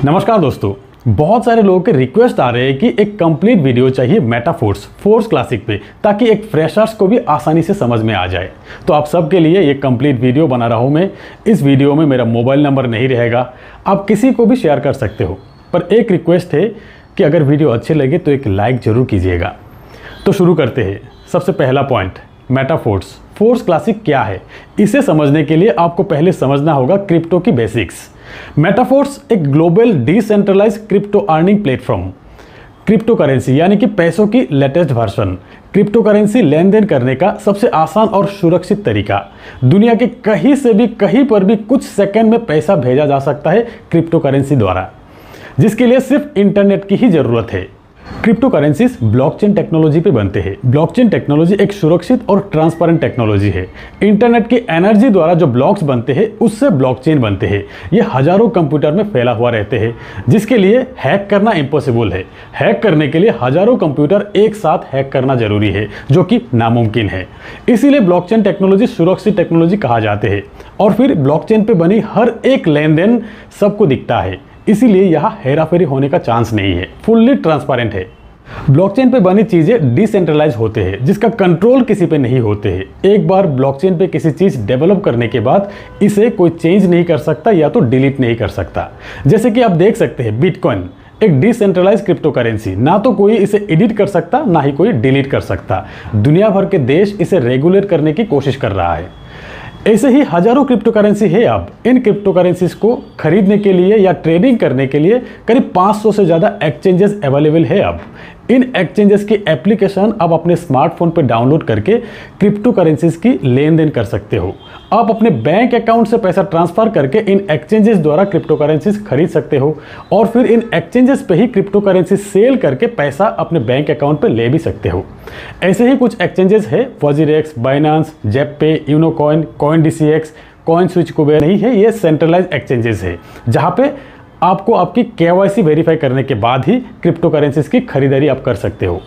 नमस्कार दोस्तों, बहुत सारे लोगों के रिक्वेस्ट आ रहे हैं कि एक कंप्लीट वीडियो चाहिए मेटाफोर्स फोर्स क्लासिक पे, ताकि एक फ्रेशर्स को भी आसानी से समझ में आ जाए। तो आप सबके लिए ये कंप्लीट वीडियो बना रहा हूँ मैं। इस वीडियो में मेरा मोबाइल नंबर नहीं रहेगा, आप किसी को भी शेयर कर सकते हो, पर एक रिक्वेस्ट है कि अगर वीडियो अच्छे लगे तो एक लाइक जरूर कीजिएगा। तो शुरू करते हैं। सबसे पहला पॉइंट, मेटाफोर्स फोर्स क्लासिक क्या है। इसे समझने के लिए आपको पहले समझना होगा क्रिप्टो की बेसिक्स। मेटाफोर्स एक global decentralize crypto earning platform, crypto currency यानी कि पैसों की लेटेस्ट वर्जन। क्रिप्टो करेंसी लेन देन करने का सबसे आसान और सुरक्षित तरीका। दुनिया के कहीं से भी कहीं पर भी कुछ सेकंड में पैसा भेजा जा सकता है क्रिप्टो करेंसी द्वारा, जिसके लिए सिर्फ इंटरनेट की ही जरूरत है। क्रिप्टो करेंसीज ब्लॉकचेन टेक्नोलॉजी पे बनते हैं। ब्लॉकचेन टेक्नोलॉजी एक सुरक्षित और ट्रांसपेरेंट टेक्नोलॉजी है। इंटरनेट की एनर्जी द्वारा जो ब्लॉक्स बनते हैं उससे ब्लॉकचेन बनते हैं। ये हजारों कंप्यूटर में फैला हुआ रहते हैं, जिसके लिए हैक करना इम्पॉसिबल है। हैक करने के लिए हजारों कंप्यूटर एक साथ हैक करना जरूरी है, जो कि नामुमकिन है। इसीलिए ब्लॉकचेन टेक्नोलॉजी सुरक्षित टेक्नोलॉजी कहा जाते हैं। और फिर ब्लॉकचेन पे बनी हर एक लेन देन सबको दिखता है, इसीलिए यहाँ हेराफेरी होने का चांस नहीं है, फुल्ली ट्रांसपेरेंट है। ब्लॉकचेन पे बनी चीजें डिसेंट्रलाइज होते हैं, जिसका कंट्रोल किसी पे नहीं होते हैं। एक बार ब्लॉकचेन पे किसी चीज डेवलप करने के बाद इसे कोई चेंज नहीं कर सकता या तो डिलीट नहीं कर सकता। जैसे कि आप देख सकते हैं, बिटकॉइन एक डिसेंट्रलाइज क्रिप्टो करेंसी, ना तो कोई इसे एडिट कर सकता ना ही कोई डिलीट कर सकता। दुनिया भर के देश इसे रेगुलेट करने की कोशिश कर रहा है। ऐसे ही हजारों क्रिप्टो करेंसी है। अब इन क्रिप्टो करेंसीज को खरीदने के लिए या ट्रेडिंग करने के लिए करीब 500 से ज़्यादा एक्सचेंजेस अवेलेबल है। अब इन एक्सचेंजेस की एप्लीकेशन आप अपने स्मार्टफोन पर डाउनलोड करके क्रिप्टो करेंसीज की लेन देन कर सकते हो। आप अपने बैंक अकाउंट से पैसा ट्रांसफर करके इन एक्सचेंजेस द्वारा क्रिप्टो करेंसीज खरीद सकते हो, और फिर इन एक्सचेंजेस पे ही क्रिप्टो करेंसी सेल करके पैसा अपने बैंक अकाउंट पे ले भी सकते हो। ऐसे ही कुछ एक्सचेंजेस है, WazirX, Binance, ZebPay, Unocoin, CoinDCX, CoinSwitch Kuber नहीं है। ये सेंट्रलाइज एक्सचेंजेस है, जहाँ पे आपको आपकी KYC वेरीफाई करने के बाद ही क्रिप्टो करेंसीज की खरीदारी आप कर सकते हो।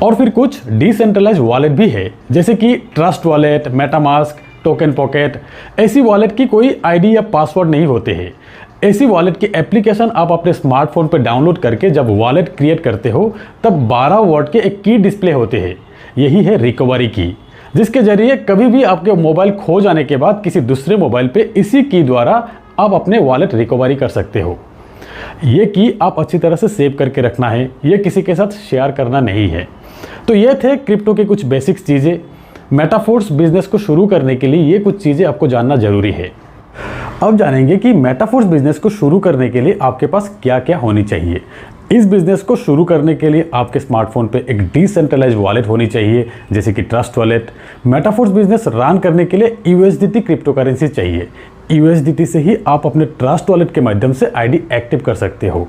और फिर कुछ डिसेंट्रलाइज वॉलेट भी है, जैसे कि trust wallet, MetaMask, token pocket. ऐसी वॉलेट की कोई आईडी या पासवर्ड नहीं होते हैं। ऐसी वॉलेट की एप्लीकेशन आप अपने स्मार्टफोन पर डाउनलोड करके जब वॉलेट क्रिएट करते हो तब 12 वर्ड के एक की डिस्प्ले होते हैं। यही है रिकवरी की, जिसके जरिए कभी भी आपके मोबाइल खो जाने के बाद किसी दूसरे मोबाइल पे इसी की द्वारा आप अपने वॉलेट रिकवरी कर सकते हो। ये की आप अच्छी तरह से सेव करके रखना है, ये किसी के साथ शेयर करना नहीं है। तो ये थे क्रिप्टो के कुछ बेसिक्स चीज़ें। मेटाफोर्स बिजनेस को शुरू करने के लिए ये कुछ चीज़ें आपको जानना जरूरी है। अब जानेंगे कि मेटाफोर्स बिजनेस को शुरू करने के लिए आपके पास क्या क्या होनी चाहिए। इस बिजनेस को शुरू करने के लिए आपके स्मार्टफोन पे एक डिसेंट्रलाइज वॉलेट होनी चाहिए, जैसे कि trust wallet. Metaforce business run करने के लिए USDT क्रिप्टो करेंसी चाहिए। USDT से ही आप अपने ट्रस्ट वॉलेट के माध्यम से आईडी एक्टिव कर सकते हो।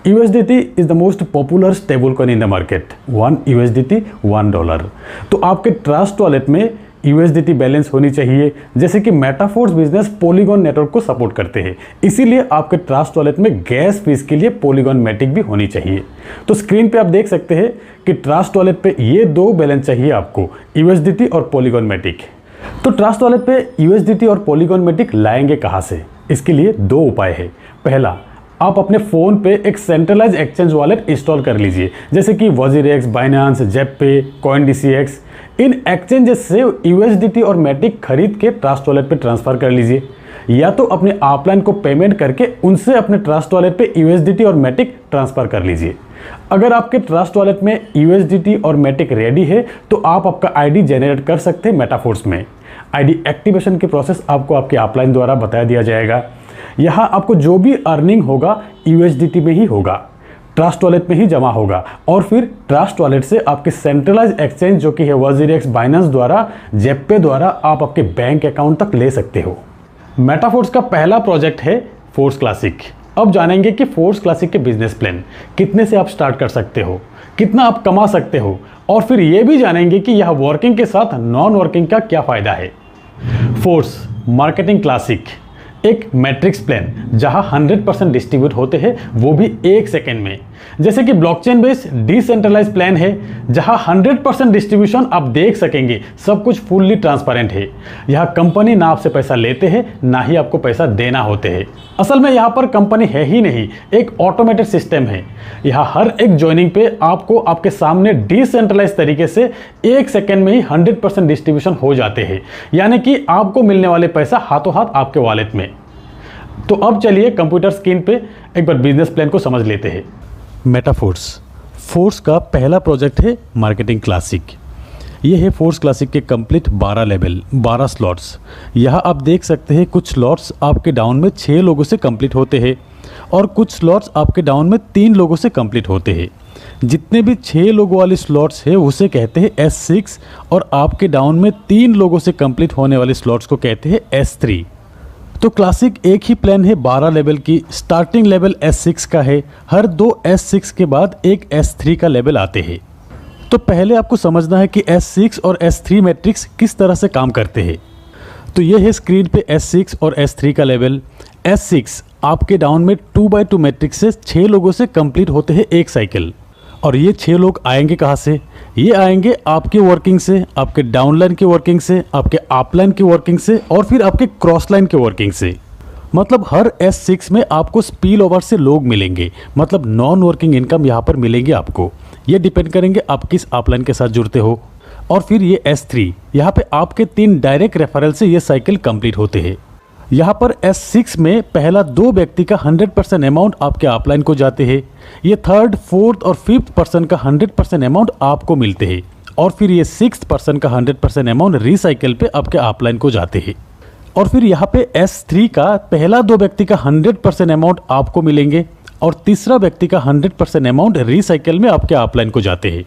USDT is the most popular stable coin in the market. 1 USDT $1। तो आपके ट्रस्ट वॉलेट में USDT बैलेंस होनी चाहिए। जैसे कि मेटाफोर्स बिजनेस पॉलीगॉन नेटवर्क को सपोर्ट करते हैं, इसीलिए आपके ट्रस्ट वॉलेट में गैस फीस के लिए पॉलीगॉन मैटिक भी होनी चाहिए। तो स्क्रीन पे आप देख सकते हैं कि ट्रस्ट वॉलेट पे ये 2 बैलेंस चाहिए आपको, USDT और पॉलीगॉन मैटिक। तो ट्रस्ट वॉलेट पे USDT और पॉलीगॉन मैटिक लाएंगे कहाँ से? इसके लिए 2 उपाय है। पहला, आप अपने फ़ोन पे एक सेंट्रलाइज एक्सचेंज वॉलेट इंस्टॉल कर लीजिए, जैसे कि वजीरेक्स, बाइनांस, जेपपे, CoinDCX। इन एक्सचेंजेस से USDT और मैटिक खरीद के ट्रस्ट वॉलेट पे ट्रांसफ़र कर लीजिए, या तो अपने ऑफलाइन को पेमेंट करके उनसे अपने ट्रस्ट वॉलेट पे USDT और मैटिक ट्रांसफ़र कर लीजिए। अगर आपके ट्रस्ट वॉलेट में USDT और मैटिक रेडी है तो आप आपका आईडी जनरेट कर सकते हैं मेटाफोर्स में। आईडी एक्टिवेशन की प्रोसेस आपको आपके ऑफलाइन द्वारा बताया दिया जाएगा। यहाँ आपको जो भी अर्निंग होगा USDT में ही होगा, ट्रस्ट वॉलेट में ही जमा होगा, और फिर ट्रस्ट वॉलेट से आपके सेंट्रलाइज एक्सचेंज जो कि है वजीरेक्स, बाइनांस द्वारा, जेपपे द्वारा आप आपके बैंक अकाउंट तक ले सकते हो। मेटाफोर्स का पहला प्रोजेक्ट है फोर्स क्लासिक। अब जानेंगे कि फोर्स क्लासिक के बिजनेस प्लान, कितने से आप स्टार्ट कर सकते हो, कितना आप कमा सकते हो, और फिर ये भी जानेंगे कि यह वर्किंग के साथ नॉन वर्किंग का क्या फ़ायदा है। फोर्स मार्केटिंग क्लासिक एक मैट्रिक्स प्लान, जहां 100% डिस्ट्रीब्यूट होते हैं, वो भी 1 सेकेंड में। जैसे कि ब्लॉकचेन बेस्ड डिसेंट्रलाइज प्लान है जहां 100% डिस्ट्रीब्यूशन आप देख सकेंगे, सब कुछ फुल्ली ट्रांसपेरेंट है। यह कंपनी ना आपसे पैसा लेते हैं ना ही आपको पैसा देना होते हैं। असल में यहाँ पर कंपनी है ही नहीं, एक ऑटोमेटेड सिस्टम है। यहाँ हर एक ज्वाइनिंग पे आपको आपके सामने डिसेंट्रलाइज तरीके से 1 सेकेंड में ही 100% डिस्ट्रीब्यूशन हो जाते हैं, यानी कि आपको मिलने वाले पैसा हाथों हाथ आपके वॉलेट में। तो अब चलिए कंप्यूटर स्क्रीन पे एक बार बिजनेस प्लान को समझ लेते हैं। मेटाफोर्स फोर्स का पहला प्रोजेक्ट है मार्केटिंग क्लासिक। ये है फोर्स क्लासिक के कंप्लीट 12 लेवल 12 स्लॉट्स। यहाँ आप देख सकते हैं कुछ स्लॉट्स आपके डाउन में 6 लोगों से कंप्लीट होते हैं और कुछ स्लॉट्स आपके डाउन में 3 लोगों से कंप्लीट होते हैं। जितने भी 6 लोगों वाले स्लॉट्स है उसे कहते हैं S6 और आपके डाउन में 3 लोगों से कंप्लीट होने वाले स्लॉट्स को कहते हैं S3। तो क्लासिक एक ही प्लान है 12 लेवल की। स्टार्टिंग लेवल S6 का है, हर 2 S6 के बाद एक S3 का लेवल आते हैं। तो पहले आपको समझना है कि S6 और S3 मैट्रिक्स किस तरह से काम करते हैं। तो ये है स्क्रीन पे S6 और S3 का लेवल। S6 आपके डाउन में 2x2 मैट्रिक्स से 6 लोगों से कंप्लीट होते हैं एक साइकिल। और ये 6 लोग आएंगे कहाँ से? ये आएंगे आपके वर्किंग से, आपके डाउनलाइन की वर्किंग से, आपके अपलाइन की वर्किंग से और फिर आपके क्रॉस लाइन की वर्किंग से। मतलब हर S6 में आपको स्पिल ओवर से लोग मिलेंगे, मतलब नॉन वर्किंग इनकम यहाँ पर मिलेंगे आपको। ये डिपेंड करेंगे आप किस अपलाइन के साथ जुड़ते हो। और फिर ये S3 यहाँ पे आपके 3 डायरेक्ट रेफरल से ये साइकिल कंप्लीट होते हैं। यहाँ पर S6 में पहला 2 व्यक्ति का 100% अमाउंट आपके अपलाइन को जाते हैं। ये 3rd, 4th और 5th पर्सन का 100% अमाउंट आपको मिलते हैं और फिर ये 6th पर्सन का 100% अमाउंट रिसाइकिल पे आपके अपलाइन को जाते हैं। और फिर यहाँ पे S3 का पहला 2 व्यक्ति का 100% अमाउंट आपको मिलेंगे और तीसरा व्यक्ति का 100% अमाउंट रिसाइकिल में आपके अपलाइन को जाते हैं।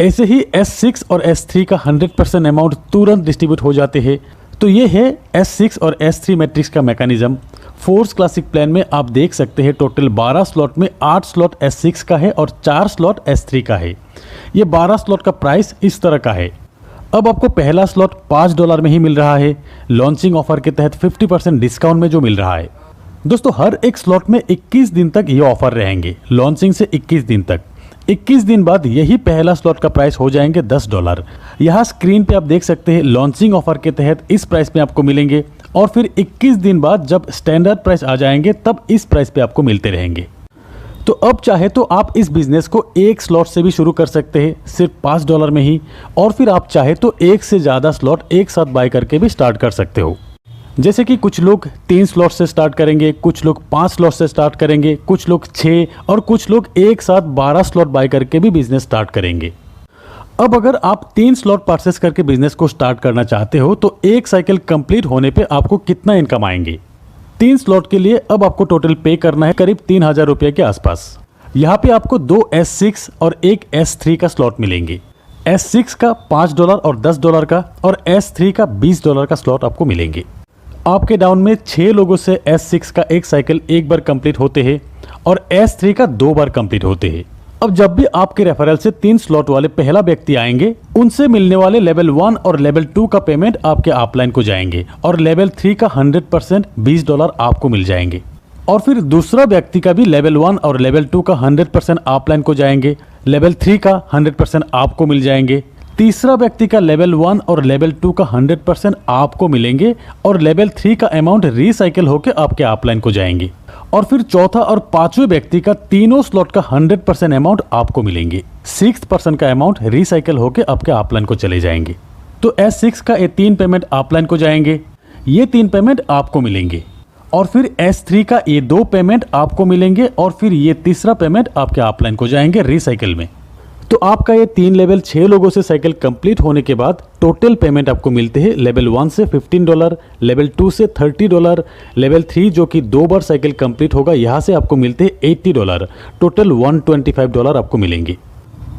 ऐसे ही S6 और S3 का 100% अमाउंट तुरंत डिस्ट्रीब्यूट हो जाते हैं। तो ये है S6 और S3 मैट्रिक्स का मैकेनिज्म। फोर्स क्लासिक प्लान में आप देख सकते हैं टोटल 12 स्लॉट में 8 स्लॉट S6 का है और 4 स्लॉट S3 का है। ये 12 स्लॉट का प्राइस इस तरह का है। अब आपको पहला स्लॉट $5 में ही मिल रहा है, लॉन्चिंग ऑफर के तहत 50% डिस्काउंट में जो मिल रहा है। दोस्तों हर एक स्लॉट में 21 दिन तक ये ऑफर रहेंगे, लॉन्चिंग से 21 दिन तक। 21 दिन बाद यही पहला स्लॉट का प्राइस हो जाएंगे $10। यहाँ स्क्रीन पे आप देख सकते हैं लॉन्चिंग ऑफर के तहत इस प्राइस में आपको मिलेंगे और फिर 21 दिन बाद जब स्टैंडर्ड प्राइस आ जाएंगे तब इस प्राइस पे आपको मिलते रहेंगे। तो अब चाहे तो आप इस बिजनेस को एक स्लॉट से भी शुरू कर सकते हैं सिर्फ $5 में ही, और फिर आप चाहे तो एक से ज़्यादा स्लॉट एक साथ बाय करके भी स्टार्ट कर सकते हो। जैसे कि कुछ लोग 3 स्लॉट से स्टार्ट करेंगे, कुछ लोग 5 स्लॉट से स्टार्ट करेंगे, कुछ लोग 6 और कुछ लोग एक साथ 12 स्लॉट बाय करके भी बिजनेस स्टार्ट करेंगे। अब अगर आप 3 स्लॉट परचेस करके बिजनेस को स्टार्ट करना चाहते हो तो एक साइकिल कंप्लीट होने पे आपको कितना इनकम आएंगे? 3 स्लॉट के लिए अब आपको टोटल पे करना है करीब 3000 रुपये के आसपास। यहाँ पे आपको 2 S6 और एक S3 का स्लॉट मिलेंगे। S6 का $5 और $10 का और S3 का $20 का स्लॉट आपको मिलेंगे। आपके डाउन में 6 लोगों से S6 का एक साइकिल एक बार कंप्लीट होते हैं और S3 का 2 बार कंप्लीट होते हैं। अब जब भी आपके रेफरल से 3 स्लॉट वाले पहला व्यक्ति आएंगे उनसे मिलने वाले लेवल 1 और लेवल 2 का पेमेंट आपके अपलाइन को जाएंगे और लेवल 3 का 100% $20 आपको मिल जाएंगे। और फिर दूसरा व्यक्ति का भी लेवल 1 और लेवल 2 का 100% अपलाइन को जाएंगे, लेवल 3 का 100% आपको मिल जाएंगे। तीसरा व्यक्ति का लेवल 1 और लेवल 2 का 100% आपको मिलेंगे और लेवल 3 का अमाउंट रिसाइकिल होकर आपके अपलाइन को जाएंगे। और फिर चौथा और पांचवें व्यक्ति का तीनों स्लॉट का 100% अमाउंट आपको मिलेंगे। 6th पर्सन का अमाउंट रिसाइकिल होकर आपके अपलाइन को चले जाएंगे। तो S6 का ये 3 पेमेंट अपलाइन को जाएंगे, ये 3 पेमेंट आपको मिलेंगे। और फिर S3 का ये 2 पेमेंट आपको मिलेंगे और फिर ये तीसरा पेमेंट आपके अपलाइन को जाएंगे रिसाइकिल में। तो आपका ये 3 लेवल 6 लोगों से साइकिल कंप्लीट होने के बाद टोटल पेमेंट आपको मिलते हैं लेवल 1 से $15, लेवल 2 से $30, लेवल 3 जो कि 2 बार साइकिल कंप्लीट होगा यहाँ से आपको मिलते हैं $80, टोटल $125 आपको मिलेंगे।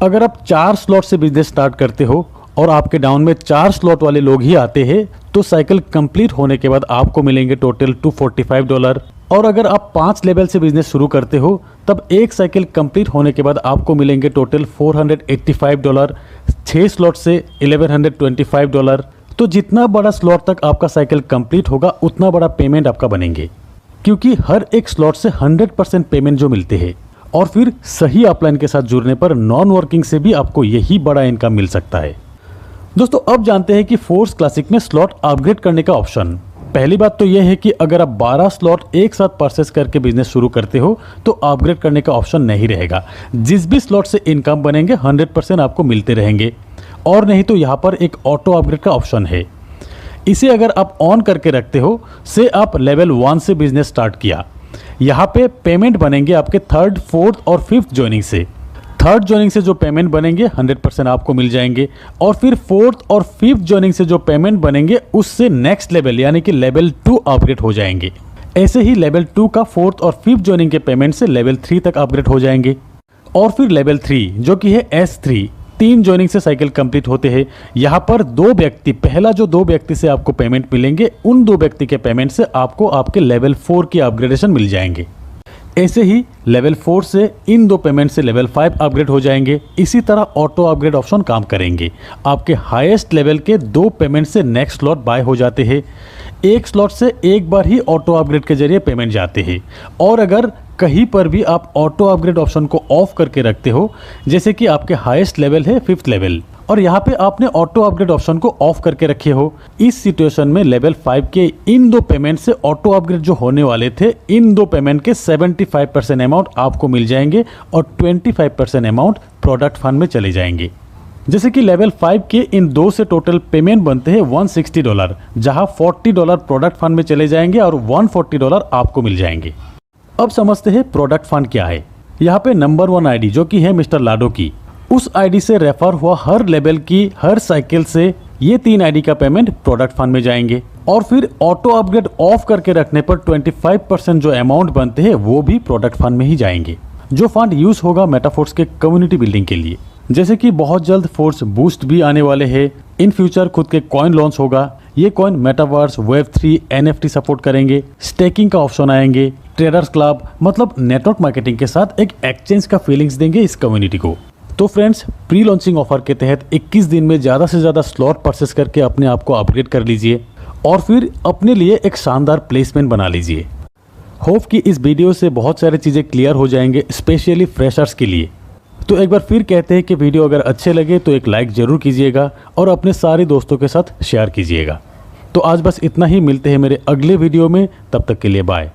अगर आप 4 स्लॉट से बिजनेस स्टार्ट करते हो और आपके डाउन में 4 स्लॉट वाले लोग ही आते हैं तो साइकिल कंप्लीट होने के बाद आपको मिलेंगे टोटल $245। और अगर आप 5 लेवल से बिजनेस शुरू करते हो तब एक साइकिल कंप्लीट होने के बाद आपको मिलेंगे टोटल $485। 6 स्लॉट से $1125। तो जितना बड़ा स्लॉट तक आपका साइकिल कंप्लीट होगा उतना बड़ा पेमेंट आपका बनेंगे, क्योंकि हर एक स्लॉट से 100% पेमेंट जो मिलते हैं। और फिर सही अपलाइन के साथ जुड़ने पर नॉन वर्किंग से भी आपको यही बड़ा इनकम मिल सकता है। दोस्तों अब जानते हैं कि फोर्स क्लासिक में स्लॉट अपग्रेड करने का ऑप्शन। पहली बात तो यह है कि अगर आप 12 स्लॉट एक साथ परचेस करके बिजनेस शुरू करते हो तो अपग्रेड करने का ऑप्शन नहीं रहेगा। जिस भी स्लॉट से इनकम बनेंगे 100% आपको मिलते रहेंगे। और नहीं तो यहाँ पर एक ऑटो अपग्रेड का ऑप्शन है, इसे अगर आप ऑन करके रखते हो से आप लेवल 1 से बिजनेस स्टार्ट किया, यहाँ पे पेमेंट बनेंगे आपके 3rd, 4th और 5th ज्वाइनिंग से। 3rd ज्वाइनिंग से जो पेमेंट बनेंगे 100% आपको मिल जाएंगे और फिर 4th और 5th ज्वाइनिंग से जो पेमेंट बनेंगे उससे नेक्स्ट लेवल यानी कि लेवल 2 अपग्रेड हो जाएंगे। ऐसे ही लेवल 2 का 4th और 5th ज्वाइनिंग के पेमेंट से लेवल 3 तक अपग्रेड हो जाएंगे। और फिर लेवल 3 जो कि है S3, 3 ज्वाइनिंग से साइकिल कंप्लीट होते हैं। यहाँ पर 2 व्यक्ति, पहला जो 2 व्यक्ति से आपको पेमेंट मिलेंगे उन 2 व्यक्ति के पेमेंट से आपको आपके लेवल 4 की अपग्रेडेशन मिल जाएंगे। ऐसे ही लेवल 4 से इन 2 पेमेंट से लेवल 5 अपग्रेड हो जाएंगे। इसी तरह ऑटो अपग्रेड ऑप्शन काम करेंगे। आपके हाईएस्ट लेवल के 2 पेमेंट से नेक्स्ट स्लॉट बाय हो जाते हैं। एक स्लॉट से एक बार ही ऑटो अपग्रेड के जरिए पेमेंट जाते हैं। और अगर कहीं पर भी आप ऑटो अपग्रेड ऑप्शन को ऑफ करके रखते हो, जैसे कि आपके हाईएस्ट लेवल है 5th लेवल और यहाँ पे आपने ऑटो अपग्रेड ऑप्शन को ऑफ करके रखे हो, इस सिचुएशन में लेवल 5 के इन 2 पेमेंट से ऑटो अपग्रेड जो होने वाले थे, इन 2 पेमेंट के 75% अमाउंट आपको मिल जाएंगे और 25% अमाउंट प्रोडक्ट फंड में चले जाएंगे। जैसे कि लेवल 5 के इन 2 से टोटल पेमेंट बनते हैं $160, जहां $40 प्रोडक्ट फंड में चले जाएंगे और $140 आपको मिल जाएंगे। अब समझते हैं प्रोडक्ट फंड क्या है। यहाँ पे नंबर 1 आईडी जो कि है मिस्टर लाडो की, उस आईडी से रेफर हुआ हर लेवल की हर साइकिल से ये 3 आईडी का पेमेंट प्रोडक्ट फंड में जाएंगे। और फिर ऑटो अपग्रेड ऑफ करके रखने पर 25% जो अमाउंट बनते हैं वो भी प्रोडक्ट फंड में ही जाएंगे, जो फंड यूज होगा मेटाफोर्स के कम्युनिटी बिल्डिंग के लिए। जैसे कि बहुत जल्द फोर्स बूस्ट भी आने वाले हैं। इन फ्यूचर खुद के कॉइन लॉन्च होगा। ये coin metaverse, Web3, NFT support करेंगे। स्टेकिंग का ऑप्शन आएंगे। ट्रेडर्स क्लब मतलब नेटवर्क मार्केटिंग के साथ एक एक्सचेंज का फीलिंग्स देंगे इस कम्युनिटी को। तो फ्रेंड्स, प्री लॉन्चिंग ऑफर के तहत 21 दिन में ज़्यादा से ज़्यादा स्लॉट परचेस करके अपने आप को अपग्रेड कर लीजिए और फिर अपने लिए एक शानदार प्लेसमेंट बना लीजिए। होप कि इस वीडियो से बहुत सारी चीज़ें क्लियर हो जाएंगे, स्पेशली फ्रेशर्स के लिए। तो एक बार फिर कहते हैं कि वीडियो अगर अच्छे लगे तो एक लाइक ज़रूर कीजिएगा और अपने सारे दोस्तों के साथ शेयर कीजिएगा। तो आज बस इतना ही, मिलते हैं मेरे अगले वीडियो में, तब तक के लिए बाय।